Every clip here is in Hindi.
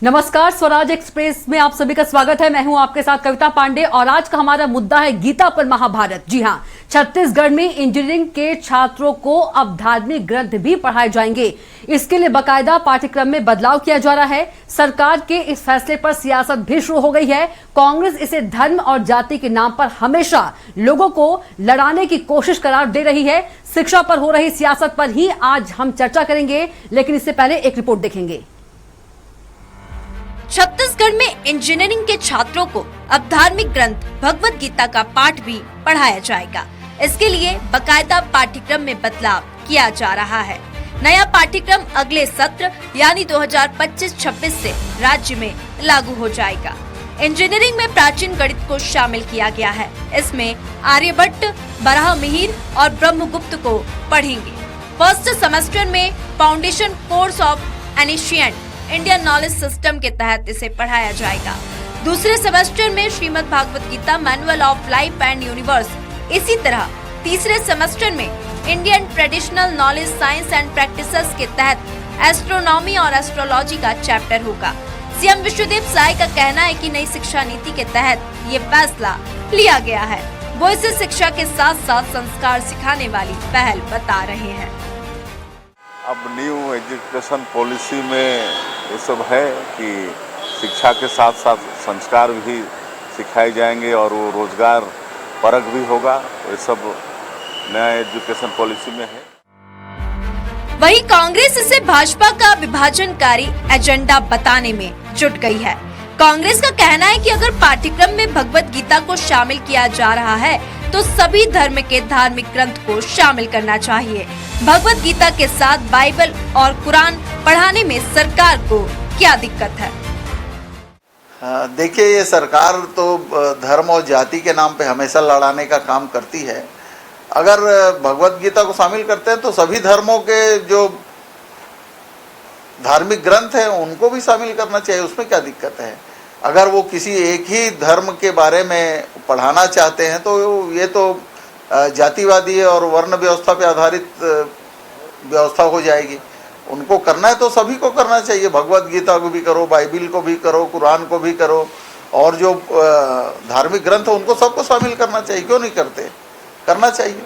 नमस्कार, स्वराज एक्सप्रेस में आप सभी का स्वागत है। मैं हूं आपके साथ कविता पांडे और आज का हमारा मुद्दा है गीता पर महाभारत। जी हां, छत्तीसगढ़ में इंजीनियरिंग के छात्रों को अब धार्मिक ग्रंथ भी पढ़ाए जाएंगे। इसके लिए बकायदा पाठ्यक्रम में बदलाव किया जा रहा है। सरकार के इस फैसले पर सियासत भी शुरू हो गई है। कांग्रेस इसे धर्म और जाति के नाम पर हमेशा लोगों को लड़ाने की कोशिश करार दे रही है। शिक्षा पर हो रही सियासत पर ही आज हम चर्चा करेंगे, लेकिन इससे पहले एक रिपोर्ट देखेंगे। छत्तीसगढ़ में इंजीनियरिंग के छात्रों को अब धार्मिक ग्रंथ भगवत गीता का पाठ भी पढ़ाया जाएगा। इसके लिए बकायदा पाठ्यक्रम में बदलाव किया जा रहा है। नया पाठ्यक्रम अगले सत्र यानी 2025-26 से राज्य में लागू हो जाएगा। इंजीनियरिंग में प्राचीन गणित को शामिल किया गया है। इसमें आर्यभट्ट, बराहमिहिर और ब्रह्मगुप्त को पढ़ेंगे। फर्स्ट सेमेस्टर में foundation course of ancient Indian knowledge system के तहत इसे पढ़ाया जाएगा। दूसरे सेमेस्टर में Shrimad Bhagavad Gita manual of life and universe. इसी तरह तीसरे सेमेस्टर में Indian traditional knowledge science and practices के तहत एस्ट्रोनॉमी और एस्ट्रोलॉजी का चैप्टर होगा। सीएम विश्वदेव साय का कहना है कि नई शिक्षा नीति के तहत ये फैसला लिया गया है। वो इसे शिक्षा के साथ साथ संस्कार सिखाने वाली पहल बता रहे हैं। अब न्यू एजुकेशन पॉलिसी में ये सब है कि शिक्षा के साथ साथ संस्कार भी सिखाए जाएंगे और वो रोजगार परक भी होगा। ये सब नया एजुकेशन पॉलिसी में है। वहीं कांग्रेस इसे भाजपा का विभाजनकारी एजेंडा बताने में जुट गई है। कांग्रेस का कहना है कि अगर पाठ्यक्रम में भगवत गीता को शामिल किया जा रहा है तो सभी धर्म के धार्मिक ग्रंथ को शामिल करना चाहिए। भगवत गीता के साथ बाइबल और कुरान पढ़ाने में सरकार को क्या दिक्कत है? देखिए, ये सरकार तो धर्म और जाति के नाम पे हमेशा लड़ाने का काम करती है। अगर भगवत गीता को शामिल करते हैं तो सभी धर्मों के जो धार्मिक ग्रंथ हैं उनको भी शामिल करना चाहिए। उसमें क्या दिक्कत है? अगर वो किसी एक ही धर्म के बारे में पढ़ाना चाहते हैं तो ये तो जातिवादी और वर्ण व्यवस्था पे आधारित व्यवस्था हो जाएगी। उनको करना है तो सभी को करना चाहिए। भगवत गीता को भी करो, बाइबिल को भी करो, कुरान को भी करो और जो धार्मिक ग्रंथ है उनको सबको शामिल करना चाहिए। क्यों नहीं करते? करना चाहिए।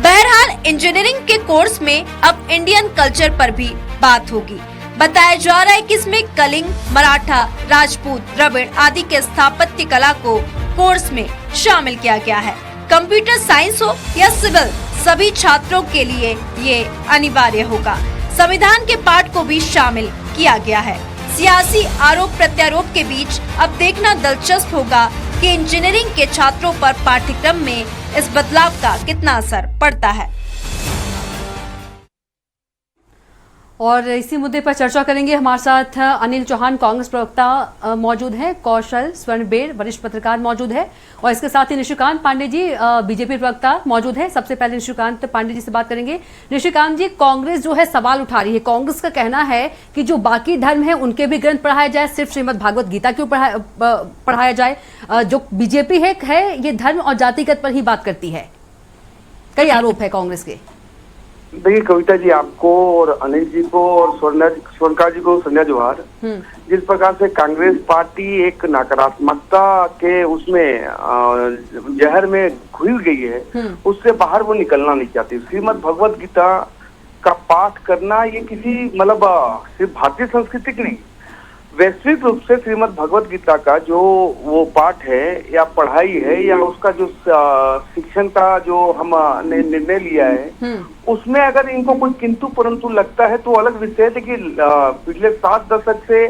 बहरहाल इंजीनियरिंग के कोर्स में अब इंडियन कल्चर पर भी बात होगी। बताया जा रहा है कि इसमें कलिंग, मराठा, राजपूत, द्रविड़ आदि के स्थापत्य कला को कोर्स में शामिल किया गया है। कंप्यूटर साइंस हो या सिविल, सभी छात्रों के लिए ये अनिवार्य होगा। संविधान के पाठ को भी शामिल किया गया है। सियासी आरोप प्रत्यारोप के बीच अब देखना दिलचस्प होगा कि इंजीनियरिंग के छात्रों पर पाठ्यक्रम में इस बदलाव का कितना असर पड़ता है। और इसी मुद्दे पर चर्चा करेंगे। हमारे साथ अनिल चौहान, कांग्रेस प्रवक्ता मौजूद हैं, कौशल स्वर्णबेर, वरिष्ठ पत्रकार मौजूद है और इसके साथ ही निशिकांत पांडे जी, बीजेपी प्रवक्ता मौजूद है। सबसे पहले निशिकांत पांडे जी से बात करेंगे। निशिकांत जी, कांग्रेस जो है सवाल उठा रही है। कांग्रेस का कहना है कि जो बाकी धर्म है उनके भी ग्रंथ पढ़ाया जाए, सिर्फ श्रीमद् भागवत गीता क्यों पढ़ाया जाए? जो बीजेपी है ये धर्म और जातिगत पर ही बात करती है। कई आरोप है कांग्रेस के। देखिए कविता जी, आपको और अनिल जी को और स्वर्णकार जी को संध्या जोहार। जिस प्रकार से कांग्रेस पार्टी एक नकारात्मकता के उसमें जहर में घुल गई है, उससे बाहर वो निकलना नहीं चाहती। श्रीमद् भगवत गीता का पाठ करना ये किसी मतलब सिर्फ भारतीय संस्कृति की नहीं, वैश्विक रूप से श्रीमद् भगवत गीता का जो वो पाठ है या पढ़ाई है या उसका जो शिक्षण का जो हमने निर्णय लिया है, उसमें अगर इनको कोई किंतु परंतु लगता है तो अलग विषय है। लेकिन पिछले 7 दशक से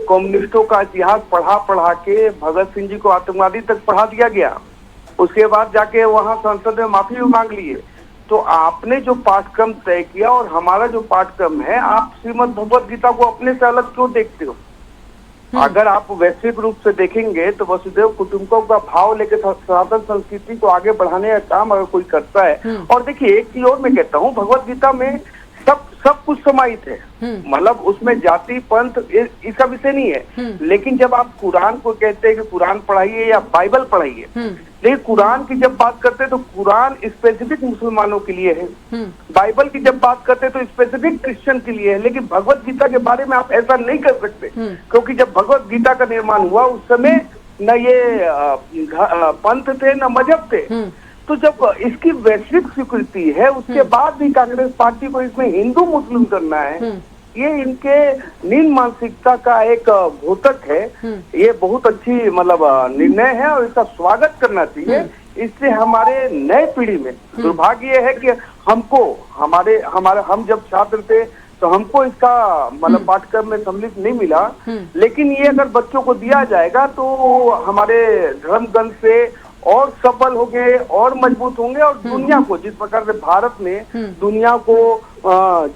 कम्युनिस्टों का इतिहास पढ़ा के भगत सिंह जी को आतंकवादी तक पढ़ा दिया गया। उसके बाद जाके वहां संसद में माफी भी मांग लिए। तो आपने जो पाठ्यक्रम तय किया और हमारा जो पाठ्यक्रम है, आप श्रीमद् भगवत गीता को अपने से अलग क्यों देखते हो? अगर आप वैश्विक रूप से देखेंगे तो वसुदेव कुटुंबकम का भाव लेकर सनातन संस्कृति को आगे बढ़ाने का काम अगर कोई करता है। और देखिए, एक चीज और मैं कहता हूँ, भगवत गीता में सब कुछ समाहित है। मतलब उसमें जाति पंथ इसका विषय नहीं है। लेकिन जब आप कुरान को कहते हैं कि कुरान पढ़ाइए या बाइबल पढ़ाइए, लेकिन कुरान की जब बात करते हैं तो कुरान स्पेसिफिक मुसलमानों के लिए है, बाइबल की जब बात करते हैं तो स्पेसिफिक क्रिश्चियन के लिए है। लेकिन भगवत गीता के बारे में आप ऐसा नहीं कर सकते, क्योंकि जब भगवत गीता का निर्माण हुआ उस समय न ये पंथ थे न मजहब थे। तो जब इसकी वैश्विक स्वीकृति है उसके बाद भी कांग्रेस पार्टी को इसमें हिंदू मुस्लिम करना है, ये इनके नील मानसिकता का एक घोतक है। ये बहुत अच्छी मतलब निर्णय है और इसका स्वागत करना चाहिए। इससे हमारे नए पीढ़ी में दुर्भाग्य है कि हम जब छात्र थे तो हमको इसका मतलब पाठ्यक्रम में सम्मिलित नहीं मिला। लेकिन ये अगर बच्चों को दिया जाएगा तो हमारे धर्म ग्रंथ से और सफल होंगे और मजबूत होंगे, और दुनिया को जिस प्रकार से भारत ने दुनिया को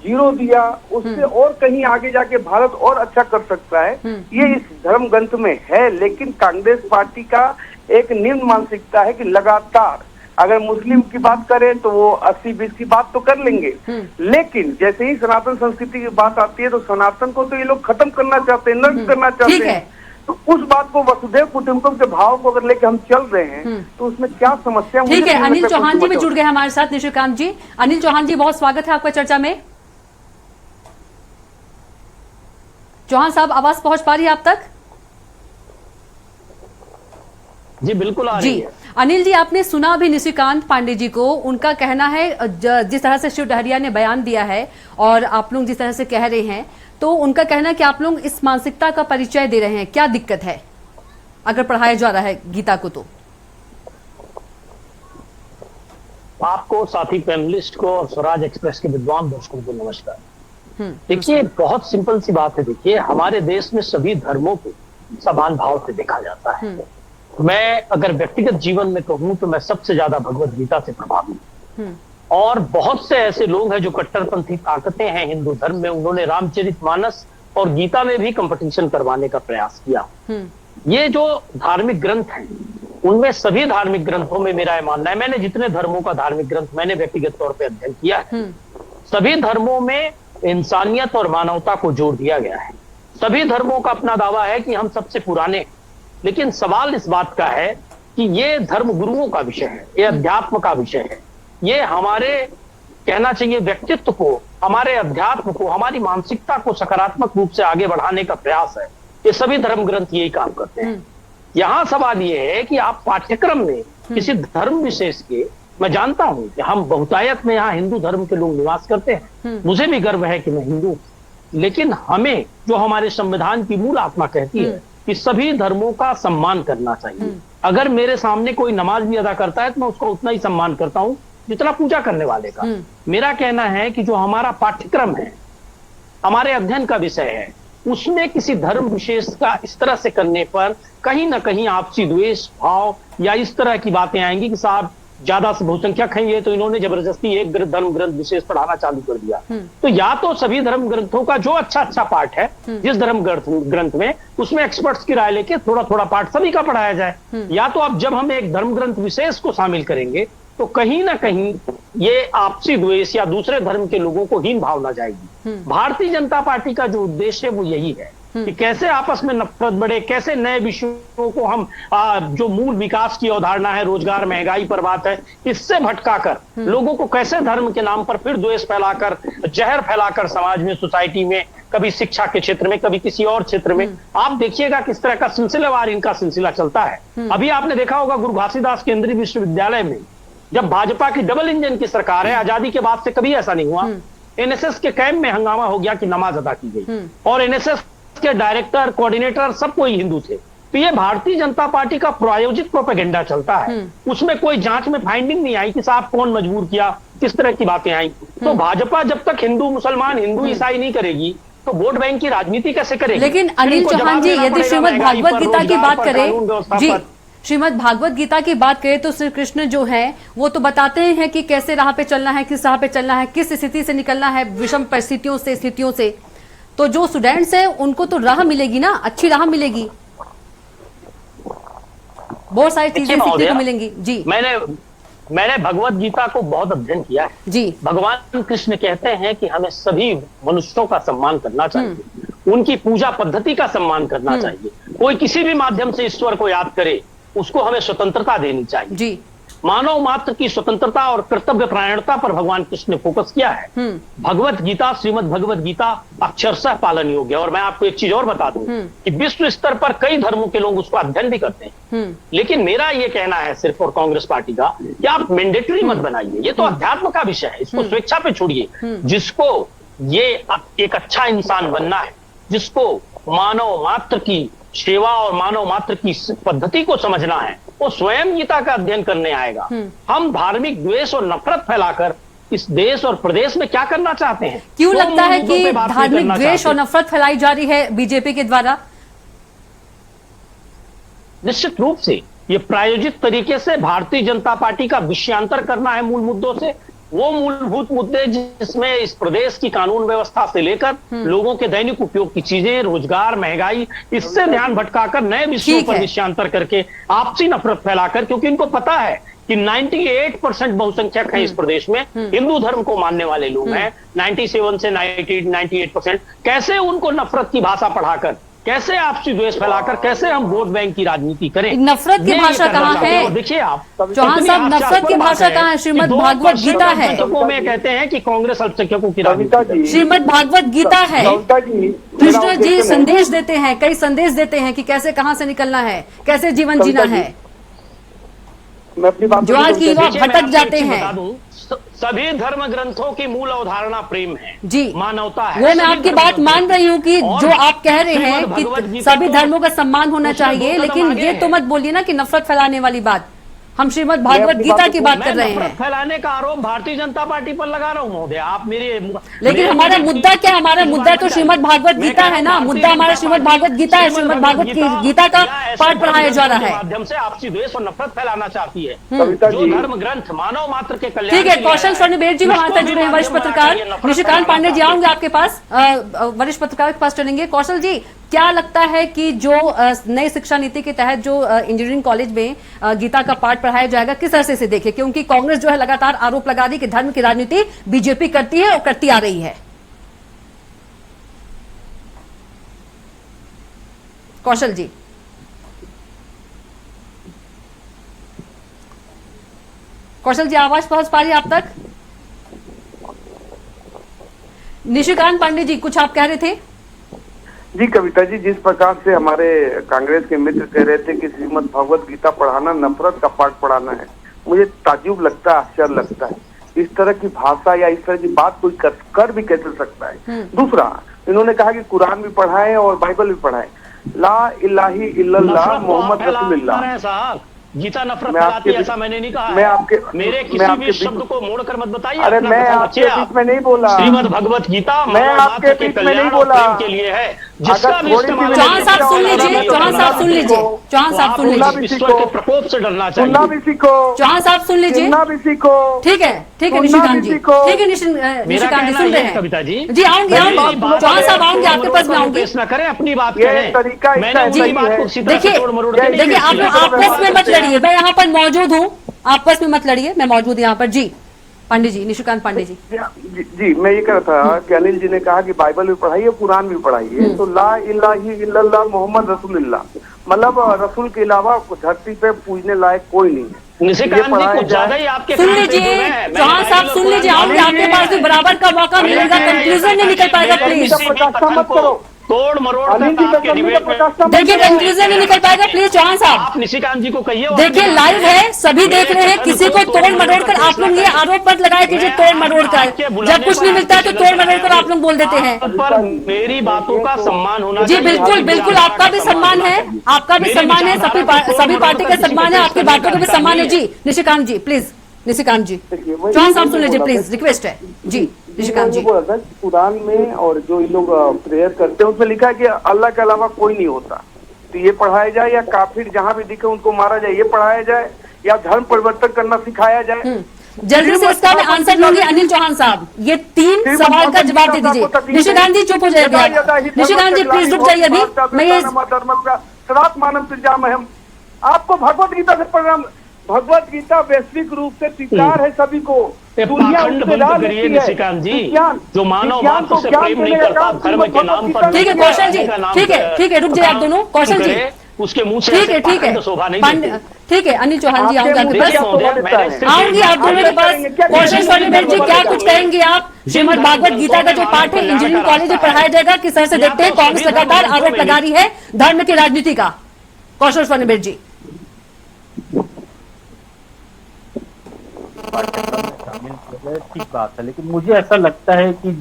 0 दिया, उससे और कहीं आगे जाके भारत और अच्छा कर सकता है। ये इस धर्म ग्रंथ में है। लेकिन कांग्रेस पार्टी का एक निम्न मानसिकता है कि लगातार अगर मुस्लिम की बात करें तो वो 80-20 की बात तो कर लेंगे, लेकिन जैसे ही सनातन संस्कृति की बात आती है तो सनातन को तो ये लोग खत्म करना चाहते हैं, नष्ट करना चाहते हैं। तो उस बात को वसुधैव कुटुंबकम के भाव को अगर लेके हम चल रहे हैं तो उसमें क्या समस्या? ठीक है, अनिल चौहान जी भी जुड़ गए हमारे साथ। निशिकांत जी, अनिल चौहान जी बहुत स्वागत है आपका चर्चा में। चौहान साहब आवाज पहुंच पा रही है आप तक? जी बिल्कुल आ रही है। अनिल जी, आपने सुना अभी निशिकांत पांडे जी को, उनका कहना है जिस तरह से शिव डहरिया ने बयान दिया है और आप लोग जिस तरह से कह रहे हैं, तो उनका कहना है कि आप लोग इस मानसिकता का परिचय दे रहे हैं। क्या दिक्कत है अगर पढ़ाया जा रहा है गीता को? तो आपको, साथी पैनलिस्ट को और स्वराज एक्सप्रेस के विद्वान दर्शकों को नमस्कार। देखिए, बहुत सिंपल सी बात है। देखिए, हमारे देश में सभी धर्मों को समान भाव से देखा जाता है। मैं अगर व्यक्तिगत जीवन में कहूं तो मैं सबसे ज्यादा भगवत गीता से प्रभावित हूं। और बहुत से ऐसे लोग हैं जो कट्टरपंथी ताकतें हैं हिंदू धर्म में, उन्होंने रामचरितमानस और गीता में भी कंपटीशन करवाने का प्रयास किया। ये जो धार्मिक ग्रंथ हैं उनमें, सभी धार्मिक ग्रंथों में मेरा मानना है, मैंने जितने धर्मों का धार्मिक ग्रंथ मैंने व्यक्तिगत तौर पर अध्ययन किया है, सभी धर्मों में इंसानियत और मानवता को जोड़ दिया गया है। सभी धर्मों का अपना दावा है कि हम सबसे पुराने, लेकिन सवाल इस बात का है कि ये धर्म गुरुओं का विषय है, ये अध्यात्म का विषय है। ये हमारे, कहना चाहिए, व्यक्तित्व को, हमारे अध्यात्म को, हमारी मानसिकता को सकारात्मक रूप से आगे बढ़ाने का प्रयास है। ये सभी धर्म ग्रंथ यही काम करते हैं। यहाँ सवाल ये है कि आप पाठ्यक्रम में किसी धर्म विशेष के, मैं जानता हूं कि हम बहुतायत में यहाँ हिंदू धर्म के लोग निवास करते हैं, मुझे भी गर्व है कि मैं हिंदू, लेकिन हमें जो हमारे संविधान की मूल आत्मा कहती है कि सभी धर्मों का सम्मान करना चाहिए। अगर मेरे सामने कोई नमाज भी अदा करता है तो मैं उसका उतना ही सम्मान करता हूं जितना पूजा करने वाले का। मेरा कहना है कि जो हमारा पाठ्यक्रम है, हमारे अध्ययन का विषय है, उसमें किसी धर्म विशेष का इस तरह से करने पर कहीं ना कहीं आपसी द्वेष भाव या इस तरह की बातें आएंगी कि साहब ज्यादा से बहुसंख्यक हैं ये, तो इन्होंने जबरदस्ती एक धर्म ग्रंथ विशेष पढ़ाना चालू कर दिया। तो या तो सभी धर्म ग्रंथों का जो अच्छा पाठ है जिस धर्म ग्रंथ में, उसमें एक्सपर्ट्स की राय लेके थोड़ा थोड़ा पाठ सभी का पढ़ाया जाए, या तो अब जब हम एक धर्म ग्रंथ विशेष को शामिल करेंगे तो कहीं ना कहीं ये आपसी द्वेष या दूसरे धर्म के लोगों को हीन भावना जाएगी। भारतीय जनता पार्टी का जो उद्देश्य है वो यही है कि कैसे आपस में नफरत बढ़े, कैसे नए विषयों को हम जो मूल विकास की अवधारणा है, रोजगार, महंगाई पर बात है, इससे भटकाकर लोगों को कैसे धर्म के नाम पर फिर द्वेष फैलाकर, जहर फैलाकर समाज में, सोसाइटी में, कभी शिक्षा के क्षेत्र में, कभी किसी और क्षेत्र में, आप देखिएगा किस तरह का सिलसिलेवार इनका सिलसिला चलता है। अभी आपने देखा होगा गुरु घासीदास केंद्रीय विश्वविद्यालय में जब भाजपा की डबल इंजन की सरकार है, आजादी के बाद से कभी ऐसा नहीं हुआ, एनएसएस के कैंप में हंगामा हो गया कि नमाज अदा की गई और एनएसएस के डायरेक्टर, कोऑर्डिनेटर सब कोई हिंदू थे। तो ये भारतीय जनता पार्टी का प्रायोजित प्रोपेगेंडा चलता है। उसमें कोई जांच में फाइंडिंग नहीं आई कि साहब कौन मजबूर किया, किस तरह की बातें आई। तो भाजपा जब तक हिंदू मुसलमान, हिंदू ईसाई नहीं करेगी तो वोट बैंक की राजनीति कैसे करेगी? लेकिन अनिल चौहान जी, यदि श्रीमद् भागवत गीता की बात करें, जी श्रीमद् भागवत गीता की बात करें तो श्री कृष्ण जो है वो तो बताते हैं कि कैसे राह पे चलना है, किस राह पे चलना है, किस स्थिति से निकलना है, विषम परिस्थितियों से, स्थितियों से। तो जो स्टूडेंट्स हैं उनको तो राह मिलेगी ना, अच्छी राह मिलेगी, बहुत सारी चीजें सीखने को मिलेंगी। जी, मैंने भगवत गीता को बहुत अध्ययन किया है जी। भगवान कृष्ण कहते हैं कि हमें सभी मनुष्यों का सम्मान करना चाहिए, उनकी पूजा पद्धति का सम्मान करना चाहिए। कोई किसी भी माध्यम से ईश्वर को याद करे, उसको हमें स्वतंत्रता देनी चाहिए जी। मानव मात्र की स्वतंत्रता और कर्तव्य परायणता पर भगवान कृष्ण ने फोकस किया है। भगवत गीता, श्रीमद् भगवत गीता अक्षरशः पालन योग्य है। और मैं आपको एक चीज और बता दूं कि विश्व स्तर पर कई धर्मों के लोग उसको अध्ययन भी करते हैं। लेकिन मेरा ये कहना है सिर्फ और कांग्रेस पार्टी का कि आप मैंडेटरी मत बनाइए। ये तो अध्यात्म का विषय है, इसको स्वेच्छा पे छोड़िए। जिसको ये एक अच्छा इंसान बनना है, जिसको मानव मात्र की सेवा और मानव मात्र की पद्धति को समझना है, वो स्वयं गीता का अध्ययन करने आएगा। हम धार्मिक द्वेष और नफरत फैलाकर इस देश और प्रदेश में क्या करना चाहते हैं? क्यों लगता है कि धार्मिक द्वेष और नफरत फैलाई जा रही है बीजेपी के द्वारा? निश्चित रूप से ये प्रायोजित तरीके से भारतीय जनता पार्टी का विषयांतर करना है मूल मुद्दों से। वो मूलभूत मुद्दे जिसमें इस प्रदेश की कानून व्यवस्था से लेकर लोगों के दैनिक उपयोग की चीजें, रोजगार, महंगाई, इससे ध्यान भटकाकर नए विषयों पर विषयांतर करके आपसी नफरत फैलाकर, क्योंकि इनको पता है कि 98% बहुसंख्यक है इस प्रदेश में, हिंदू धर्म को मानने वाले लोग हैं। 97 से 98% कैसे उनको नफरत की भाषा पढ़ाकर, कैसे आपसी द्वेष फैलाकर, कैसे हम वोट बैंक की राजनीति करें? नफरत की भाषा कहाँ है? देखिए आप चौहान साहब, नफरत की भाषा कहाँ है? श्रीमद् भागवत गीता है। में कहते हैं कि कांग्रेस अल्पसंख्यकों की राजनीति, श्रीमद् भागवत गीता है। कृष्ण जी संदेश देते हैं, कई संदेश देते हैं कि कैसे कहाँ से निकलना है, कैसे जीवन जीना है। जो आज की युवा भटक जाते हैं। सभी धर्म ग्रंथों की मूल अवधारणा प्रेम है जी, मानवता है। वो मैं आपकी बात मान रही हूँ कि जो आप कह रहे हैं कि सभी धर्मों का सम्मान होना चाहिए, लेकिन ये तो मत बोलिए ना कि नफरत फैलाने वाली बात। हम श्रीमद् भागवत गीता की बात कर रहे हैं। फैलाने का आरोप भारतीय जनता पार्टी पर लगा रहा हूं महोदय, आप मेरे लेकिन हमारा मुद्दा क्या? हमारा मुद्दा तो श्रीमद् भागवत गीता है ना। मुद्दा हमारा श्रीमद् भागवत गीता है। श्रीमद् भागवत गीता का पाठ पढ़ाया जा रहा है। माध्यम से आपसी द्वेष और नफरत फैलाना चाहती है जो धर्म ग्रंथ मानव मात्र के कल्याण। ठीक है, कौशल स्वर्णबेर जी हमारे साथ जुड़े हैं, वरिष्ठ पत्रकार। निशिकांत पांडे जी आऊंगे आपके पास, वरिष्ठ पत्रकार के पास चलेंगे। कौशल जी, क्या लगता है कि जो नई शिक्षा नीति के तहत जो इंजीनियरिंग कॉलेज में गीता का पाठ पढ़ाया जाएगा, किस तरह से देखे? क्योंकि कांग्रेस जो है लगातार आरोप लगा रही कि धर्म की राजनीति बीजेपी करती है और करती आ रही है। कौशल जी, कौशल जी आवाज पहुंच पा रही है आप तक? निशिकांत पांडे जी कुछ आप कह रहे थे? जी कविता जी, जिस प्रकार से हमारे कांग्रेस के मित्र कह रहे थे कि श्रीमद् भगवत गीता पढ़ाना नफरत का पाठ पढ़ाना है, मुझे ताज्जुब लगता है, आश्चर्य लगता है। इस तरह की भाषा या इस तरह की बात कोई कर भी कैसे सकता है? दूसरा, इन्होंने कहा कि कुरान भी पढ़ाए और बाइबल भी पढ़ाए। ला इलाही इल्लल्लाह मोहम्मद रसूलुल्लाह। गीता नफरत फैलाती है ऐसा मैंने नहीं कहा। मैं आपके मेरे किसी भी शब्द को मोड़कर मत बताइए। अरे मैं आपके बीच में नहीं बोला। श्रीमद् भगवत गीता मैं आपके बीच में नहीं बोला के लिए है, जिसका भी इस्तेमाल। चौहान साहब सुन लीजिए, चौहान साहब सुन लीजिए, चौहान साहब सुन लीजिए। ईश्वर के प्रकोप से डरना चाहिए। सुनना भी सीखो। चौहान साहब सुन लीजिए, सुनना भी सीखो। ठीक है, ठीक है निशिकांत जी, ठीक है निशिकांत जी सुन रहे हैं। कविता जी जी आऊंगे, चौहान साहब आऊंगे, आपके पास में आऊंगी। न करें, अपनी बात ये करें। तरीका देखिए देखिए, आप आपस में मत लड़िए, मैं यहाँ पर मौजूद हूँ, आपस में मत लड़िए, मैं मौजूद यहाँ पर। जी पांडे जी, निशिकांत पांडे जी। जी मैं ये कह रहा था कि अनिल जी ने कहा कि बाइबल भी पढ़ाइए, कुरान भी पढ़ाइए। तो ला इलाही इल्लल्लाह मोहम्मद रसूलुल्लाह, मतलब रसूल के अलावा धरती पे पूजने लायक कोई नहीं है। सुन लीजिए चौहान साहब, सुन लीजिए, आऊंगे आपके पास भी बराबर का मौका मिलेगा। कंक्लूजन नहीं निकल पाएगा प्लीज, मत करो। तोड़ मरोड़ देखिए कंक्लूजन नहीं निकल पाएगा प्लीज। चौहान साहब आप निशिकांत जी को कहिए, देखिए लाइव है, सभी देख रहे हैं, किसी को तोड़ मरोड़ कर आप लोग ये आरोप मत लगाए कीजिए तोड़ मरोड़ कर। जब कुछ नहीं मिलता है तो तोड़ मरोड़ कर आप लोग बोल देते हैं। पर मेरी बातों का सम्मान होना जी बिल्कुल बिल्कुल, आपका भी सम्मान है, आपका भी सम्मान है, सभी पार्टी का सम्मान है, आपकी बातों का भी सम्मान है। जी निशिकांत जी प्लीज, निशिकांत जी, चौहान साहब सुन लीजिए प्लीज, रिक्वेस्ट है। जी निशिकांत जी, बोला था कुरान में और जो ये लोग प्रेयर करते हैं उसमें लिखा है कि अल्लाह के अलावा कोई नहीं होता, तो ये पढ़ाया जाए, या काफिर जहाँ भी दिखे उनको मारा जाए, ये पढ़ाया जाए, या धर्म परिवर्तन करना सिखाया जाए। जल्दी से इसका मैं आंसर लूंगी। अनिल चौहान साहब, ये 3 सवाल का जवाब दे दीजिए। निशिकांत जी चुप हो जाइए, निशिकांत जी प्लीज रुक जाइए अभी। मैं ये सनात मानव संजाम है, आपको भगवत गीता से परिणाम भगवत गीता वैश्विक रूप से स्वीकार है सभी को, दुनिया पाखंड उससे बंद राह करिए लेती है। निशिकांत जी, विज्ञान जो मानव विज्ञान मात्र से ज्ञान प्रेम नहीं देने का करता, काम धर्म के नाम पर ठीक है कौशल जी, ठीक है रुक जाइए आप दोनों, कौशल जी उसके मुंह से ठीक है पाखंड शोभा नहीं पांडे, देती। ठीक है अनिल चौहान जी आपके आऊंगी आपके मुंह से पास, क्या शोभा देता है? आऊंगी आप दोनों के पास। कौशल स्वर्णिमेल जी क्या कुछ कहेंगे आप? श्रीमद भागवत गीता का जो पाठ है इंजीनियरिंग कॉलेज में पढ़ाया जाएगा, किस तरह से देखते हैं? कांग्रेस लगातार आरोप लगा रही है धर्म की राजनीति का। कौशल स्वर्णिमेल जी पाठ्यक्रम में शामिल किया जाए, ठीक बात है, लेकिन मुझे ऐसा लगता है कि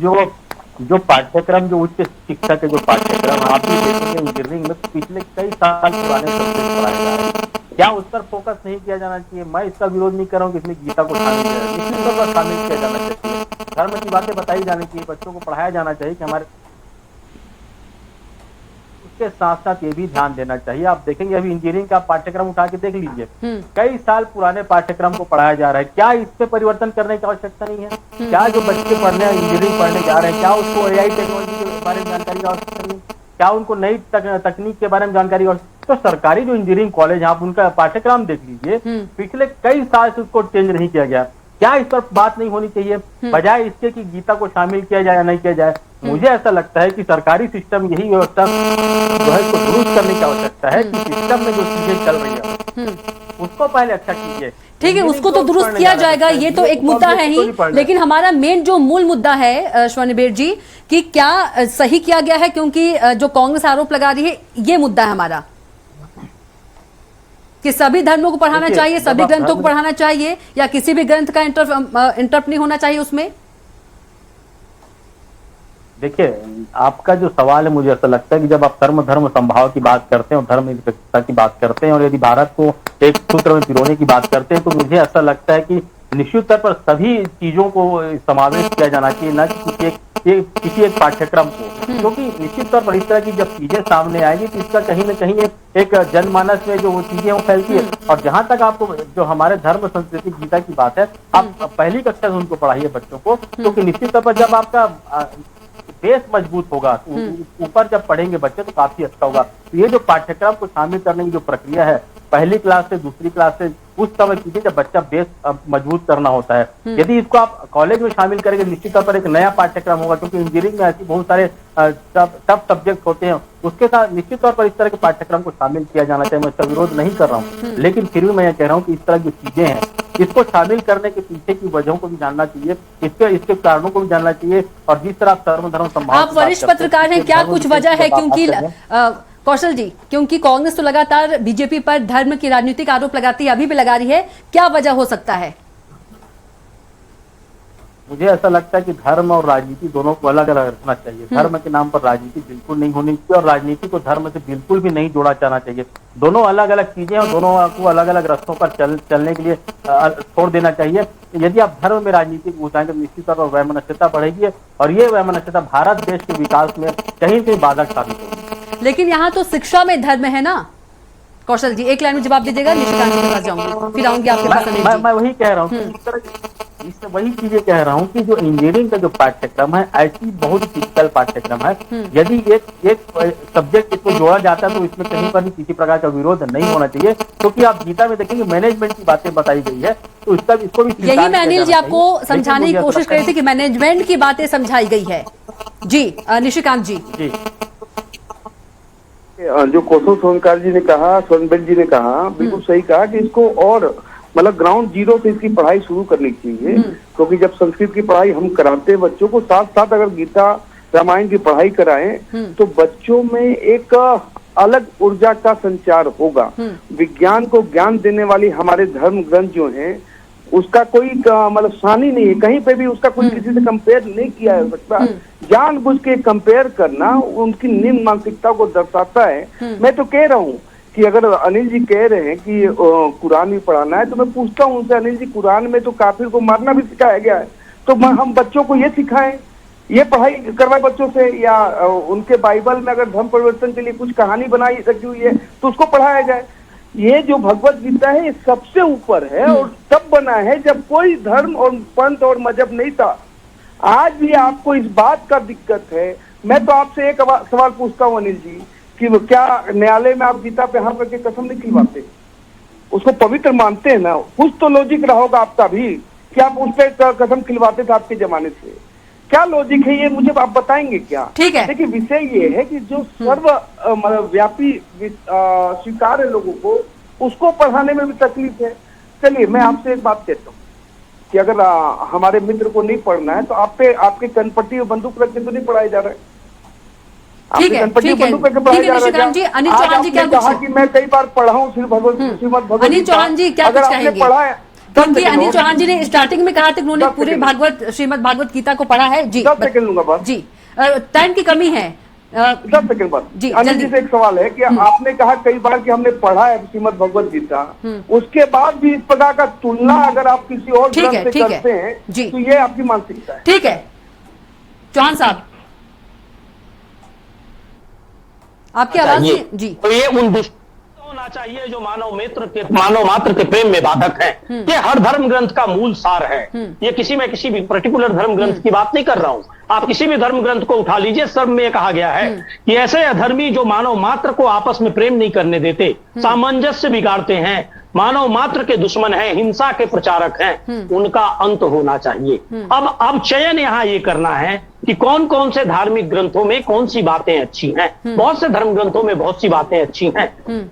जो पाठ्यक्रम, जो उच्च शिक्षा के जो पाठ्यक्रम आप भी देखेंगे इंजीनियरिंग में, तो पिछले कई साल पुराने सब्जेक्ट पढ़ाए जा रहे हैं, क्या उस पर फोकस नहीं किया जाना चाहिए? मैं इसका विरोध नहीं कर रहा हूँ कि इसमें गीता को शामिल किया जाए, निश्चित तौर पर शामिल किया जाना चाहिए, धर्म की बातें बताई जानी चाहिए, बच्चों को पढ़ाया जाना चाहिए कि हमारे, उसके साथ साथ ये भी ध्यान देना चाहिए। आप देखेंगे अभी इंजीनियरिंग का पाठ्यक्रम उठा के देख लीजिए, कई साल पुराने पाठ्यक्रम को पढ़ाया जा रहा है, क्या इसमें परिवर्तन करने की आवश्यकता नहीं है? क्या जो बच्चे पढ़ने इंजीनियरिंग पढ़ने जा रहे हैं, क्या उसको एआई टेक्नोलॉजी के बारे में जानकारी की आवश्यकता नहीं है? क्या उनको नई तकनीक के बारे में जानकारी? और तो सरकारी जो इंजीनियरिंग कॉलेज, आप उनका पाठ्यक्रम देख लीजिए, पिछले कई साल से उसको चेंज नहीं किया गया। क्या इस पर बात नहीं होनी चाहिए, बजाय इसके कि गीता को शामिल किया जाए या नहीं किया जाए? मुझे ऐसा लगता है कि सरकारी सिस्टम यही व्यवस्था जो है इसको दुरुस्त करने की आवश्यकता है कि सिस्टम में जो चीजें चल रही है उसको पहले अच्छा कीजिए। ठीक है, उसको तो दुरुस्त किया जाएगा, ये तो एक मुद्दा है ही, लेकिन हमारा मेन जो मूल मुद्दा है स्वर्णिमेल जी कि क्या सही किया गया है, क्योंकि जो कांग्रेस आरोप लगा रही है ये मुद्दा है हमारा कि सभी धर्मों को पढ़ाना चाहिए, सभी ग्रंथों को पढ़ाना चाहिए, या किसी भी ग्रंथ का इंटरप्ट नहीं होना चाहिए उसमें। देखिए, आपका जो सवाल है, मुझे ऐसा लगता है कि जब आप धर्म संभाव की बात करते हैं और धर्म निरपेक्षता की बात करते हैं और यदि भारत को एक सूत्र में पिरोने की बात करते हैं, तो मुझे ऐसा लगता है कि निश्चित तौर पर सभी चीजों को समावेश किया जाना चाहिए, न कि किसी एक पाठ्यक्रम को, क्योंकि निश्चित तौर पर इस तरह की जब चीजें सामने आएंगी तो इसका कहीं न कहीं एक जनमानस में जो वो चीजें वो फैलती है। और जहां तक आपको जो हमारे धर्म संस्कृति गीता की बात है, आप पहली कक्षा से उनको पढ़ाइए बच्चों को, क्योंकि निश्चित तौर पर जब आपका बेस मजबूत होगा, ऊपर जब पढ़ेंगे बच्चे तो काफी अच्छा होगा। तो ये जो पाठ्यक्रम को शामिल करने की जो प्रक्रिया है, पहली क्लास से दूसरी क्लास से उस समय कीजिए जब बच्चा बेस मजबूत करना होता है। यदि इसको आप कॉलेज में शामिल करेंगे, निश्चित तौर पर एक नया पाठ्यक्रम होगा, क्योंकि इंजीनियरिंग में ऐसी बहुत सारे टफ सब्जेक्ट होते हैं, उसके साथ निश्चित तौर पर इस तरह के पाठ्यक्रम को शामिल किया जाना चाहिए। मैं इसका विरोध नहीं कर रहा हूँ, लेकिन फिर भी मैं ये कह रहा हूँ कि इस तरह की चीजें हैं, इसको शामिल करने के पीछे की वजहों को भी जानना चाहिए, इसके कारणों को भी जानना चाहिए। और जिस तरह धर्म संभाव, आप वरिष्ठ पत्रकार हैं, क्या कुछ वजह है? क्योंकि कौशल जी, क्योंकि कांग्रेस तो लगातार बीजेपी पर धर्म की राजनीतिक आरोप लगाती है, अभी भी लगा रही है, क्या वजह हो सकता है? मुझे ऐसा लगता है कि धर्म और राजनीति दोनों को अलग अलग रखना चाहिए। धर्म के नाम पर राजनीति बिल्कुल नहीं होनी चाहिए और राजनीति को धर्म से बिल्कुल भी नहीं जोड़ा जाना चाहिए। दोनों अलग अलग चीजें और दोनों को अलग अलग रास्तों पर चलने के लिए छोड़ देना चाहिए। यदि आप धर्म में राजनीति घुसाएंगे तो निश्चित तौर पर वैमनस्यता बढ़ेगी और ये वैमनस्यता भारत देश के विकास में कहीं से बाधक साबित होगी। लेकिन यहाँ तो शिक्षा में धर्म है ना। कौशल जी एक लाइन में जवाब दीजिएगा, निशिकांत जी के पास जाऊंगी, फिर आऊंगी आपके पास। मैं वही कह रहा हूँ, इससे वही चीजें कह रहा हूँ कि जो इंजीनियरिंग का जो पाठ्यक्रम है, ऐसी बहुत टिपिकल पाठ्यक्रम है, यदि एक सब्जेक्ट इसमें जोड़ा जाता है तो इसमें कहीं पर भी किसी प्रकार का विरोध नहीं होना चाहिए। क्योंकि आप गीता में देखेंगे मैनेजमेंट की बातें बताई गई है, तो इसको भी यही मैं अनिल जी आपको समझाने की कोशिश कर रही थी कि मैनेजमेंट की बातें समझाई गई है। जी निशिकांत जी। जो कौशल सोनकार जी ने कहा, स्वर्णिमेल जी ने कहा, बिल्कुल सही कहा कि इसको और मतलब ग्राउंड जीरो से इसकी पढ़ाई शुरू करनी चाहिए। क्योंकि जब संस्कृत की पढ़ाई हम कराते हैं बच्चों को, साथ साथ अगर गीता रामायण की पढ़ाई कराएं तो बच्चों में एक अलग ऊर्जा का संचार होगा। विज्ञान को ज्ञान देने वाली हमारे धर्म ग्रंथ जो हैं उसका कोई मतलब सानी नहीं है, कहीं पे भी उसका कोई किसी से कंपेयर नहीं किया जा सकता। जानबूझ के कंपेयर करना उनकी निम्न मानसिकता को दर्शाता है। मैं तो कह रहा हूँ कि अगर अनिल जी कह रहे हैं कि कुरान भी पढ़ाना है, तो मैं पूछता हूँ उनसे, अनिल जी कुरान में तो काफिर को मारना भी सिखाया गया है, तो हम बच्चों को ये सिखाएं, ये पढ़ाई करवाए बच्चों से, या उनके बाइबल में अगर धर्म परिवर्तन के लिए कुछ कहानी बनाई रखी हुई है तो उसको पढ़ाया जाए। ये जो भगवत गीता है ये सबसे ऊपर है और तब बना है जब कोई धर्म और पंथ और मजहब नहीं था। आज भी आपको इस बात का दिक्कत है। मैं तो आपसे एक सवाल पूछता हूँ अनिल जी कि क्या न्यायालय में आप गीता पे हाथ रख के कसम नहीं खिलवाते? उसको पवित्र मानते हैं ना, कुछ तो लॉजिक रहा होगा आपका भी कि आप उस पर कदम खिलवाते थे आपके जमाने से। क्या लॉजिक है ये, मुझे आप बताएंगे क्या? ठीक है। देखिए विषय ये है कि जो सर्व व्यापी स्वीकार है लोगों को, उसको पढ़ाने में भी तकलीफ है। चलिए मैं आपसे एक बात कहता हूँ कि अगर हमारे मित्र को नहीं पढ़ना है तो आप पे आपके कनपट्टी और बंदूक रख के तो नहीं पढ़ाया जा रहा है। ठीक है, ठीक है, निशिकांत जी। अनिल चौहान जी क्या कहा कि मैं कई बार पढ़ा हूँ श्रीमद भगवत। अनिल चौहान जी क्या कुछ कहेंगे? पढ़ा है क्योंकि अनिल चौहान जी ने स्टार्टिंग में कहा था कि उन्होंने पूरे भागवत श्रीमद भागवत गीता को पढ़ा है। जी 10 सेकंड लूंगा बस। जी टाइम की कमी है। 10 सेकंड बाद जी अनिल जी से एक सवाल है कि आपने कहा कई बार कि हमने पढ़ा है श्रीमद भगवत गीता, उसके बाद भी इस प्रकार का तुलना अगर आप किसी और ग्रंथ से करते हैं तो ये आपकी मानसिकता है। ठीक है चौहान साहब, आपकी आवाज जी। तो ये उन होना चाहिए जो मानव मात्र के प्रेम में बाधक है। ये हर धर्म ग्रंथ का मूल सार है। ये किसी भी पर्टिकुलर धर्म ग्रंथ की बात नहीं कर रहा हूं। आप किसी भी धर्म ग्रंथ को उठा लीजिए, सब में कहा गया है कि ऐसे अधर्मी जो मानव मात्र को आपस में प्रेम नहीं करने देते, सामंजस्य बिगाड़ते हैं, मानव मात्र के दुश्मन हैं, हिंसा के प्रचारक हैं, उनका अंत होना चाहिए। अब चयन यहाँ ये करना है कि कौन कौन से धार्मिक ग्रंथों में कौन सी बातें अच्छी हैं। बहुत से धर्म ग्रंथों में बहुत सी बातें अच्छी हैं।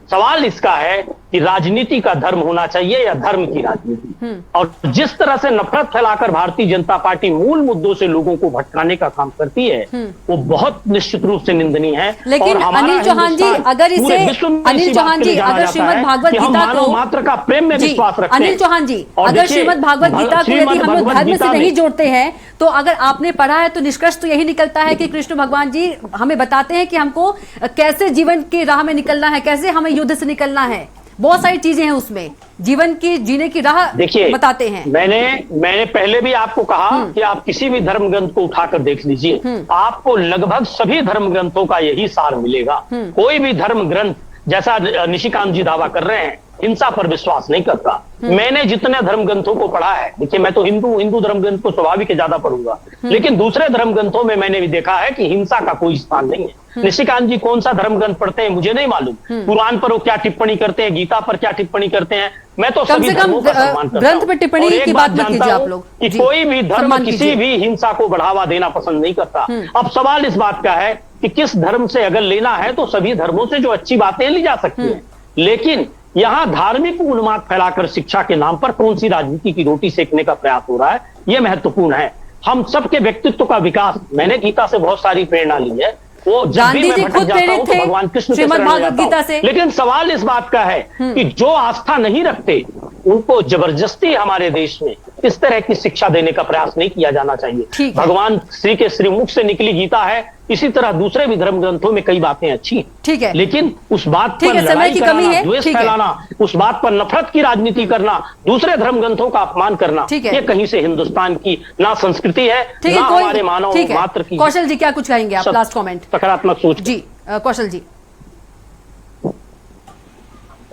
सवाल इसका है कि राजनीति का धर्म होना चाहिए या धर्म की राजनीति। और जिस तरह से नफरत फैलाकर भारतीय जनता पार्टी मूल मुद्दों से लोगों को भटकाने का काम करती है, वो बहुत निश्चित रूप से निंदनीय है। लेकिन अनिल चौहान जी अगर इसे अनिल चौहान जी अगर श्रीमद भागवत गीता को मात्र का प्रेम में विश्वास रखते हैं। अनिल चौहान जी अगर श्रीमद भागवत गीता को यदि हम लोग धर्म से नहीं जोड़ते हैं तो अगर आपने पढ़ा है तो निष्कर्ष तो यही निकलता है कि कृष्ण भगवान जी हमें बताते हैं कि हमको कैसे जीवन की राह में निकलना है, कैसे हमें युद्ध से निकलना है। बहुत सारी चीजें हैं उसमें, जीवन की जीने की राह बताते हैं। मैंने पहले भी आपको कहा कि आप किसी भी धर्म ग्रंथ को उठाकर देख लीजिए, आपको लगभग सभी धर्म ग्रंथों का यही सार मिलेगा। कोई भी धर्म ग्रंथ, जैसा निशिकांत जी दावा कर रहे हैं, हिंसा पर विश्वास नहीं करता। मैंने जितने धर्म ग्रंथों को पढ़ा है, देखिए मैं तो हिंदू धर्म ग्रंथ को स्वाभाविक ज्यादा पढ़ूंगा, लेकिन दूसरे धर्म ग्रंथों में मैंने भी देखा है कि हिंसा का कोई स्थान नहीं है। निशिकांत जी कौन सा धर्म ग्रंथ पढ़ते हैं मुझे नहीं मालूम, कुरान पर वो क्या टिप्पणी करते हैं, गीता पर क्या टिप्पणी करते हैं, मैं तो सभी धर्मों का सम्मान करता हूं। ग्रंथ पर टिप्पणी की बात मत कीजिए आप लोग कि कोई भी धर्म किसी भी हिंसा को बढ़ावा देना पसंद नहीं करता। अब सवाल इस बात का है कि किस धर्म से अगर लेना है तो सभी धर्मों से जो अच्छी बातें ली जा सकती है, लेकिन यहां धार्मिक उन्माद फैलाकर शिक्षा के नाम पर कौन सी राजनीति की रोटी सेकने का प्रयास हो रहा है, यह महत्वपूर्ण है। हम सबके व्यक्तित्व का विकास, मैंने गीता से बहुत सारी प्रेरणा ली है, वो जब भी मैं भटक जाता हूं तो भगवान कृष्ण के शरण में जाता हूं। लेकिन सवाल इस बात का है कि जो आस्था नहीं रखते उनको जबरदस्ती हमारे देश में इस तरह की शिक्षा देने का प्रयास नहीं किया जाना चाहिए। भगवान श्री के श्रीमुख से निकली गीता है, इसी तरह दूसरे भी धर्म ग्रंथों में कई बातें अच्छी हैं। ठीक है, लेकिन उस बात पर लड़ाई कराना, द्वेष फैलाना, उस बात पर नफरत की राजनीति करना, दूसरे धर्म ग्रंथों का अपमान करना, ये कहीं से हिंदुस्तान की ना संस्कृति है ना हमारे मानव मात्र की। कौशल जी क्या कुछ कहेंगे आप? लास्ट कमेंट सकारात्मक सोच जी। कौशल जी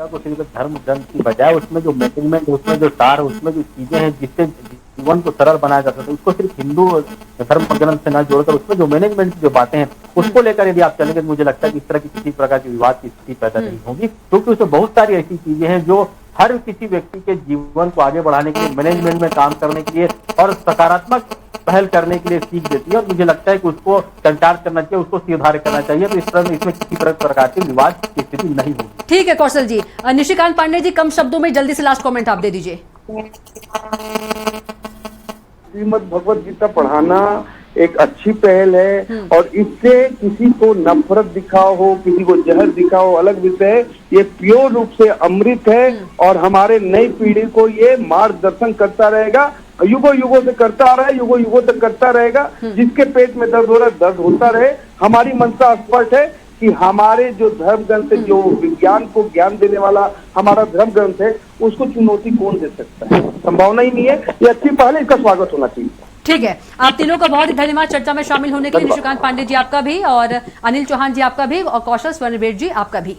को धर्म ग्रंथ की बजाय उसमें जो मैनेजमेंट, उसमें जो सार, उसमें जो चीजें हैं जिससे जीवन को सरल बनाया जा सकता है, उसको सिर्फ हिंदू धर्म ग्रंथ से ना जोड़कर उसमें जो मैनेजमेंट की जो बातें हैं उसको लेकर यदि आप चलेंगे, मुझे लगता है कि इस तरह की किसी प्रकार की विवाद की स्थिति पैदा नहीं होगी, क्योंकि उसमें बहुत सारी ऐसी चीजें हैं जो हर किसी व्यक्ति के जीवन को आगे बढ़ाने के लिए, मैनेजमेंट में काम करने के लिए और सकारात्मक पहल करने के लिए सीख देती है। और मुझे लगता है कि उसको संचार करना चाहिए, उसको सुधार करना चाहिए, तो इस तरह इसमें किसी प्रकार की विवाद की स्थिति नहीं होगी। ठीक है कौशल जी। निशिकांत पांडे जी कम शब्दों में जल्दी से लास्ट कमेंट आप दे दीजिए। श्रीमद भगवत गीता पढ़ाना एक अच्छी पहल है और इससे किसी को नफरत दिखाओ हो, किसी को जहर दिखाओ, अलग विषय है। ये प्योर रूप से अमृत है और हमारे नई पीढ़ी को ये मार्गदर्शन करता रहेगा, युगों युगों से करता आ रहा है, युगों युगों तक करता रहेगा। जिसके पेट में दर्द हो रहा है दर्द होता रहे। हमारी मंशा स्पष्ट है कि हमारे जो धर्म ग्रंथ है, जो विज्ञान को ज्ञान देने वाला हमारा धर्म ग्रंथ है, उसको चुनौती कौन दे सकता है? संभावना ही नहीं है। ये अच्छी पहल है, इसका स्वागत होना चाहिए। ठीक है, आप तीनों का बहुत ही धन्यवाद चर्चा में शामिल होने के लिए। निशिकांत पांडे जी आपका भी, और अनिल चौहान जी आपका भी, और कौशल स्वर्णवेद जी आपका भी।